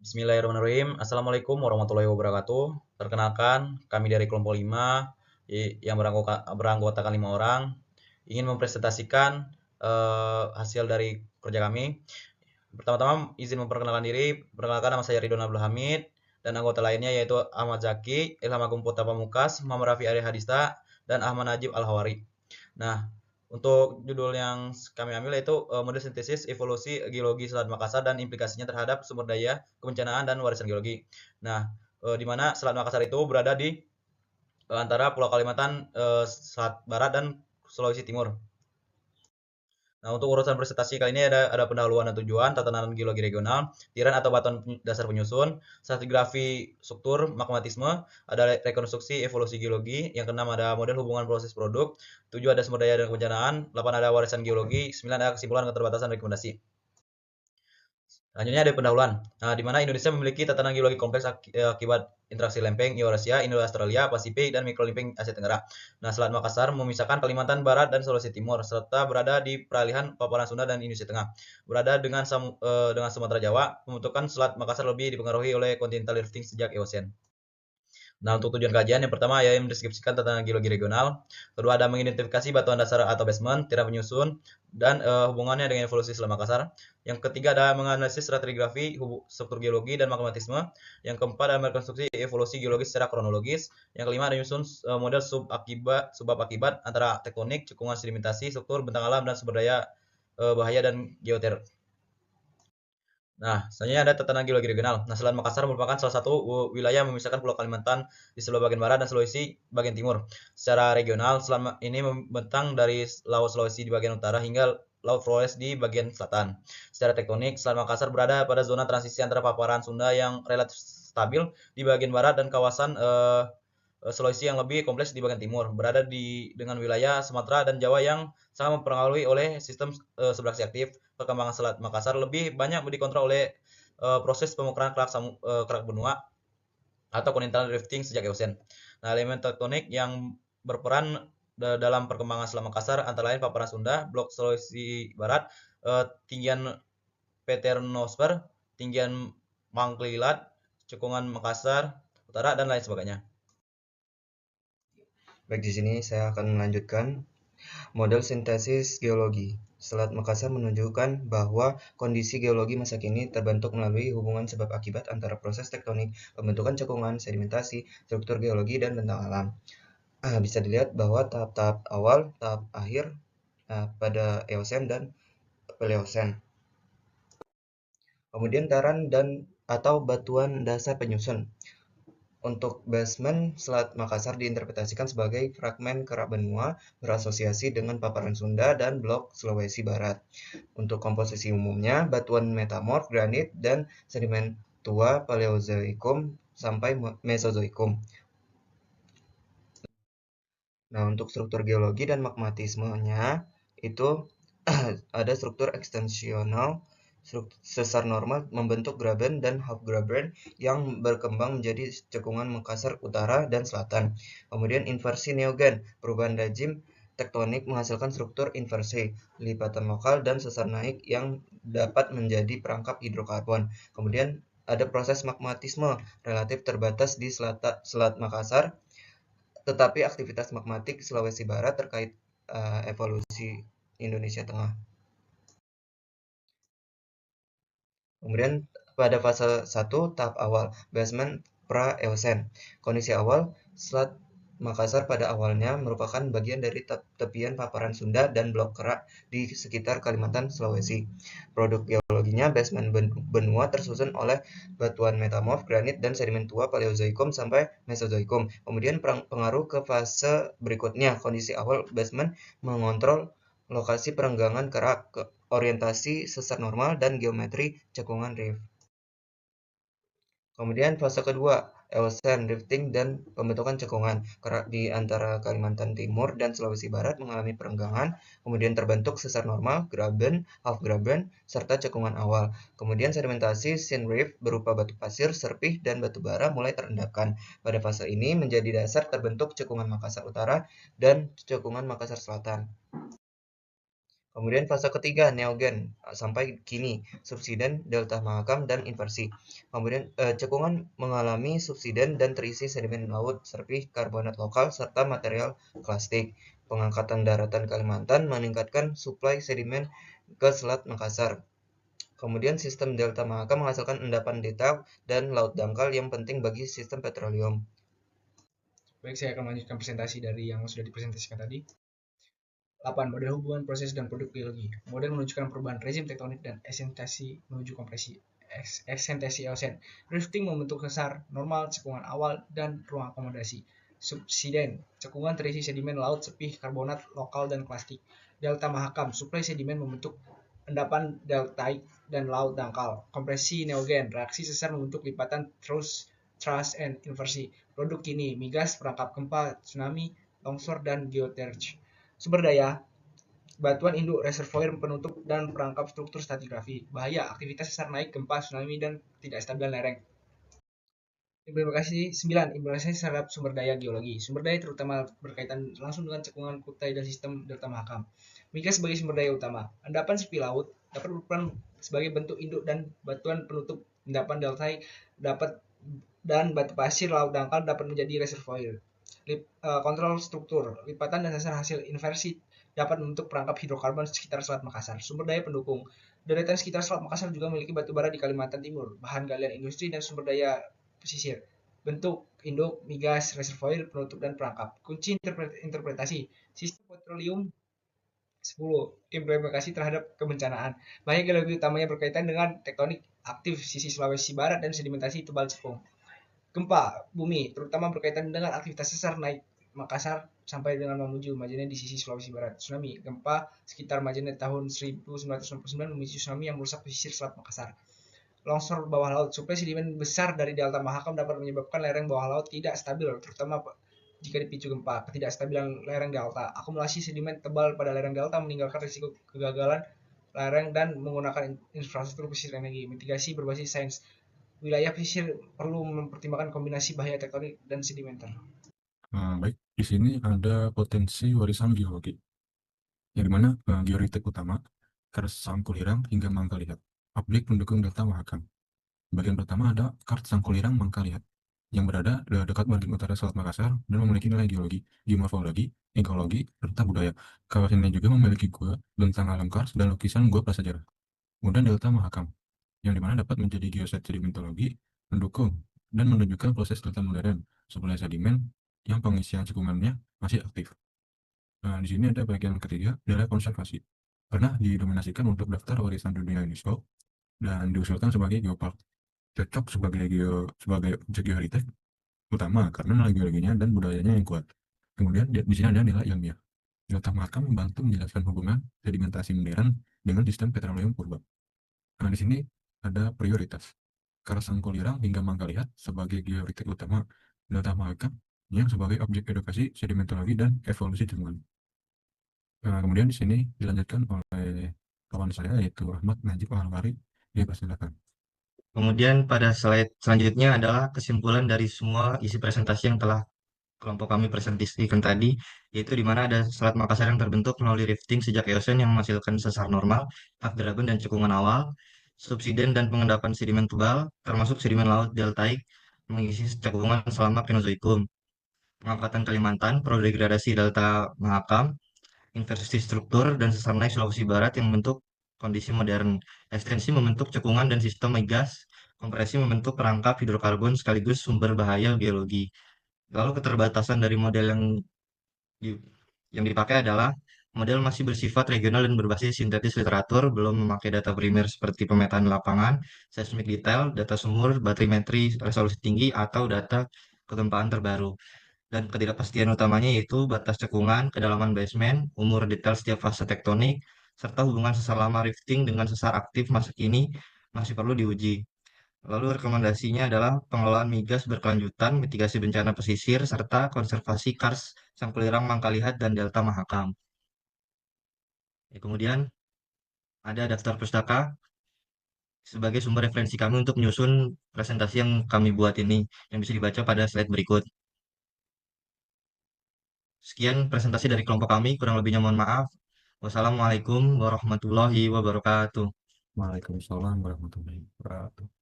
Bismillahirrahmanirrahim. Assalamualaikum warahmatullahi wabarakatuh. Perkenalkan, kami dari kelompok 5 yang beranggotakan 5 orang ingin mempresentasikan hasil dari kerja kami. Pertama-tama izin memperkenalkan diri. Perkenalkan, nama saya Ridwan Abdul Hamid dan anggota lainnya yaitu Ahmad Zaki, Ilham Agung Putra Pamukas, Muhammad Rafi Arya Hadista, dan Ahmad Najib Al-Hawari. Nah, untuk judul yang kami ambil yaitu model sintesis evolusi geologi Selat Makassar dan implikasinya terhadap sumber daya, kebencanaan dan warisan geologi. Nah, di mana Selat Makassar itu berada di antara Pulau Kalimantan, Selat Barat dan Sulawesi Timur. Nah, untuk urusan presentasi kali ini ada pendahuluan dan tujuan, tatanan geologi regional, tiran atau batuan dasar penyusun, stratigrafi struktur, magmatisme, ada rekonstruksi evolusi geologi, yang keenam ada model hubungan proses produk, tujuh ada sumber daya dan kebencanaan, 8 ada warisan geologi, 9 ada kesimpulan keterbatasan rekomendasi. Selanjutnya ada pendahuluan. Nah, di mana Indonesia memiliki tatanan geologi kompleks akibat interaksi lempeng Eurasia, Indo-Australia, Pasifik, dan mikrolempeng Asia Tenggara. Nah, Selat Makassar memisahkan Kalimantan Barat dan Sulawesi Timur, serta berada di peralihan paparan Sunda dan Indonesia Tengah. Berada dengan Sumatera Jawa, pembentukan Selat Makassar lebih dipengaruhi oleh continental rifting sejak Eocene. Nah, untuk tujuan kajian, yang pertama ya mendeskripsikan tatanan geologi regional, kedua ada mengidentifikasi batuan dasar atau basement, tiran penyusun, dan hubungannya dengan evolusi Selat Makassar. Yang ketiga ada menganalisis stratigrafi, struktur geologi, dan magmatisme. Yang keempat ada merekonstruksi evolusi geologis secara kronologis. Yang kelima ada menyusun model subbab akibat antara tektonik, cekungan sedimentasi, struktur bentang alam, dan sumber daya bahaya dan geoter. Nah, selanjutnya ada tatanan geologi regional. Nah, Selat Makassar merupakan salah satu wilayah memisahkan Pulau Kalimantan di sebelah bagian barat dan Sulawesi bagian timur. Secara regional, selat ini membentang dari Laut Sulawesi di bagian utara hingga Laut Flores di bagian selatan. Secara tektonik, Selat Makassar berada pada zona transisi antara paparan Sunda yang relatif stabil di bagian barat dan kawasan Sulawesi yang lebih kompleks di bagian timur, berada dengan wilayah Sumatera dan Jawa yang sangat mempengaruhi oleh sistem subduksi aktif. Perkembangan Selat Makassar lebih banyak dikontrol oleh proses pemekaran kerak benua atau continental drifting sejak Eocene. Nah, elemen tektonik yang berperan dalam perkembangan Selat Makassar antara lain paparan Sunda, blok Sulawesi Barat, tinggian Peternosfer, tinggian Mangklilat, cekungan Makassar Utara, dan lain sebagainya. Baik, di sini saya akan melanjutkan model sintesis geologi. Selat Makassar menunjukkan bahwa kondisi geologi masa kini terbentuk melalui hubungan sebab akibat antara proses tektonik, pembentukan cekungan, sedimentasi, struktur geologi, dan bentang alam. Bisa dilihat bahwa tahap-tahap awal, tahap akhir pada Eosen dan Paleosen. Kemudian taran dan atau batuan dasar penyusun. Untuk basement, Selat Makassar diinterpretasikan sebagai fragmen kerak benua berasosiasi dengan paparan Sunda dan blok Sulawesi Barat. Untuk komposisi umumnya, batuan metamorf, granit, dan sedimen tua Paleozoikum sampai Mesozoikum. Nah, untuk struktur geologi dan magmatismenya itu ada struktur ekstensional, sesar normal membentuk graben dan half graben yang berkembang menjadi cekungan Makassar Utara dan Selatan. Kemudian inversi neogen, perubahan rejim tektonik menghasilkan struktur inversi, lipatan lokal dan sesar naik yang dapat menjadi perangkap hidrokarbon. Kemudian ada proses magmatisme relatif terbatas di Selat Makassar, tetapi aktivitas magmatik Sulawesi Barat terkait evolusi Indonesia Tengah. Kemudian pada fase 1 tahap awal, basement pra-Eosen. Kondisi awal, Selat Makassar pada awalnya merupakan bagian dari tepian paparan Sunda dan blok kerak di sekitar Kalimantan, Sulawesi. Produk geologinya, basement benua tersusun oleh batuan metamorf, granit, dan sedimen tua Paleozoikum sampai Mesozoikum. Kemudian pengaruh ke fase berikutnya, kondisi awal basement mengontrol lokasi perenggangan kerak, orientasi sesar normal, dan geometri cekungan reef. Kemudian fase kedua, Eocene rifting dan pembentukan cekungan. Kerak di antara Kalimantan Timur dan Sulawesi Barat mengalami perenggangan, kemudian terbentuk sesar normal, graben, half graben, serta cekungan awal. Kemudian sedimentasi syn reef berupa batu pasir, serpih, dan batu bara mulai terendapkan. Pada fase ini menjadi dasar terbentuk cekungan Makassar Utara dan cekungan Makassar Selatan. Kemudian fase ketiga neogen sampai kini subsiden, delta mahakam dan inversi. Kemudian cekungan mengalami subsiden dan terisi sedimen laut, serpih, karbonat lokal serta material klastik. Pengangkatan daratan Kalimantan meningkatkan suplai sedimen ke Selat Makassar. Kemudian sistem delta mahakam menghasilkan endapan detail dan laut dangkal yang penting bagi sistem petroleum. Baik, saya akan melanjutkan presentasi dari yang sudah dipresentasikan tadi. 8. Model hubungan proses dan produk geologi. Model menunjukkan perubahan rezim tektonik dan eksentasi menuju kompresi. Eksentesi Eosen. Rifting membentuk sesar, normal, cekungan awal, dan ruang akomodasi. Subsiden. Cekungan terisi sedimen laut, sepih, karbonat, lokal, dan plastik. Delta mahakam. Suplai sedimen membentuk endapan deltaik dan laut dangkal. Kompresi neogen. Reaksi sesar membentuk lipatan thrust and inversi. Produk kini, migas, perangkap gempa, tsunami, longsor, dan geothermal. Sumber daya, batuan induk, reservoir penutup, dan perangkap struktur stratigrafi. Bahaya, aktivitas sesar naik, gempa, tsunami, dan tidak stabilan lereng. Implementasi 9. Implementasi terhadap sumber daya geologi. Sumber daya terutama berkaitan langsung dengan cekungan kutai dan sistem delta mahakam. Migas sebagai sumber daya utama. Endapan sepi laut dapat berperan sebagai bentuk induk dan batuan penutup. Endapan deltai dapat dan batu pasir laut dangkal dapat menjadi reservoir. Kontrol struktur. Lipatan dan sesar hasil inversi dapat membentuk perangkap hidrokarbon sekitar Selat Makassar. Sumber daya pendukung. Deretan sekitar Selat Makassar juga memiliki batu bara di Kalimantan Timur, bahan galian industri, dan sumber daya pesisir. Bentuk induk, migas, reservoir, penutup, dan perangkap. Kunci interpretasi. Sistem petroleum 10. Implementasi terhadap kebencanaan. Bahaya geologi utamanya berkaitan dengan tektonik aktif sisi Sulawesi Barat dan sedimentasi tebal cekung. Gempa bumi, terutama berkaitan dengan aktivitas sesar naik Makassar sampai dengan Mamuju, Majene di sisi Sulawesi Barat. Tsunami, gempa sekitar Majene tahun 1999 memicu tsunami yang merusak pesisir Selat Makassar. Longsor bawah laut, suplai sedimen besar dari delta Mahakam dapat menyebabkan lereng bawah laut tidak stabil, terutama jika dipicu gempa. Ketidakstabilan lereng delta, akumulasi sedimen tebal pada lereng delta meninggalkan risiko kegagalan lereng dan menggunakan infrastruktur pesisir energi. Mitigasi berbasis sains. Wilayah pesisir perlu mempertimbangkan kombinasi bahaya tektonik dan sedimenter. Baik, di sini ada potensi warisan geologi, yang dimana georitek utama, Kars Sangkulirang hingga Mangkalihat, objek pendukung delta Mahakam. Bagian pertama ada Kars Sangkulirang Mangkalihat, yang berada dekat margin utara Selat Makassar dan memiliki nilai geologi, geomorfologi, ekologi, serta budaya. Kawasan ini juga memiliki gua, bentang alam Kars, dan lukisan gua prasejarah. Kemudian delta Mahakam, yang dimana dapat menjadi geoset sedimentologi, mendukung dan menunjukkan proses delta modern, suplai sedimen yang pengisian cekungannya masih aktif. Nah, di sini ada bagian ketiga adalah konservasi. Pernah didominasikan untuk daftar warisan dunia UNESCO dan diusulkan sebagai geopark. Cocok sebagai objek geoheritage utama karena nilai geologinya dan budayanya yang kuat. Kemudian di sini ada nilai ilmiah. Delta Mahakam membantu menjelaskan hubungan sedimentasi modern dengan sistem petroleum purba. Nah, di sini ada prioritas. Kars Sangkulirang hingga Mangkalihat sebagai geoheritage utama, Delta Mahakam yang sebagai objek edukasi sedimentologi dan evolusi cekungan. Kemudian di sini dilanjutkan oleh kawan saya yaitu Ahmad Najib Al-Wari. Dipersilakan. Kemudian pada slide selanjutnya adalah kesimpulan dari semua isi presentasi yang telah kelompok kami presentasikan tadi, yaitu di mana ada Selat Makassar yang terbentuk melalui rifting sejak Eosen yang menghasilkan sesar normal, Dragon dan cekungan awal, subsiden dan pengendapan sedimen tebal, termasuk sedimen laut deltaik, mengisi cekungan selama Penozoikum, pengangkatan Kalimantan, prodegradasi delta Mahakam, inversi struktur dan sesar naik Sulawesi Barat yang membentuk kondisi modern, ekstensi membentuk cekungan dan sistem migas, kompresi membentuk perangkap hidrokarbon sekaligus sumber bahaya geologi. Lalu keterbatasan dari model yang dipakai adalah model masih bersifat regional dan berbasis sintetis literatur, belum memakai data primer seperti pemetaan lapangan, seismic detail, data sumur, baterimetri resolusi tinggi, atau data kegempaan terbaru. Dan ketidakpastian utamanya yaitu batas cekungan, kedalaman basement, umur detail setiap fase tektonik, serta hubungan sesar lama rifting dengan sesar aktif masa kini masih perlu diuji. Lalu rekomendasinya adalah pengelolaan migas berkelanjutan, mitigasi bencana pesisir, serta konservasi kars Sangkulirang, Mangkalihat, dan Delta Mahakam. Kemudian ada daftar pustaka sebagai sumber referensi kami untuk menyusun presentasi yang kami buat ini, yang bisa dibaca pada slide berikut. Sekian presentasi dari kelompok kami, kurang lebihnya mohon maaf. Wassalamualaikum warahmatullahi wabarakatuh. Waalaikumsalam warahmatullahi wabarakatuh.